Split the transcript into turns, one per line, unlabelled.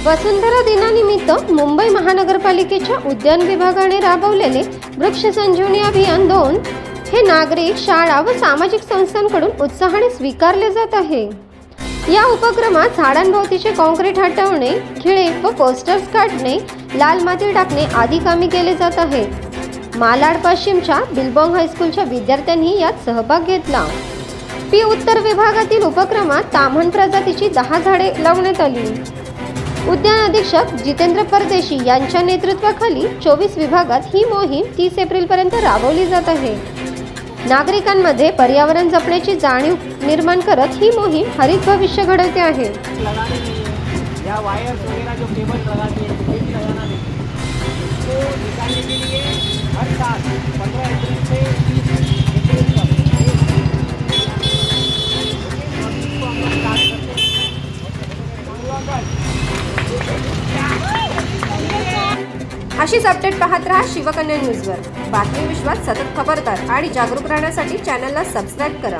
वसुंधरा दिनानिमित्त मुंबई महानगरपालिकेच्या उद्यान विभागाने राबवलेले वृक्ष संजीवनी अभियान 2 हे नागरिक, शाळा व सामाजिक संस्थांकडून उत्साहाने स्वीकारले जात आहे। या उपक्रमात झाडांभोवतीचे काँक्रीट हटवणे, खिळे व पोस्टर्स काढणे, लाल माती टाकणे आदी कामे केले जात आहेत। मालाड पश्चिमच्या बिल्बॉंग हायस्कूलच्या विद्यार्थ्यांनी यात सहभाग घेतला। पी उत्तर विभागातील उपक्रमात ताम्हण प्रजातीची 10 झाडे लावण्यात आली। उद्यान अधीक्षक जितेंद्र परदेशी यांच्या नेतृत्वाखाली 24 विभागात ही मोहीम 30 एप्रिलपर्यंत राबवली जात आहे। नागरिकांमध्ये पर्यावरण जपण्याची जाणीव निर्माण करत ही मोहीम हरित भविष्य घडवते आहे।
या वायर्स वगैरह जो केबल लगाते हैं वो भी लगाना है, तो निकालने के लिए हर साल 15 अप्रैल से 30 अप्रैल तक
अशीच अपडेट पाहत रहा शिवकन्या न्यूजवर। बातमी विश्वात सतत खबरदार आणि जागरूक राहण्यासाठी चॅनलला सबस्क्राईब करा।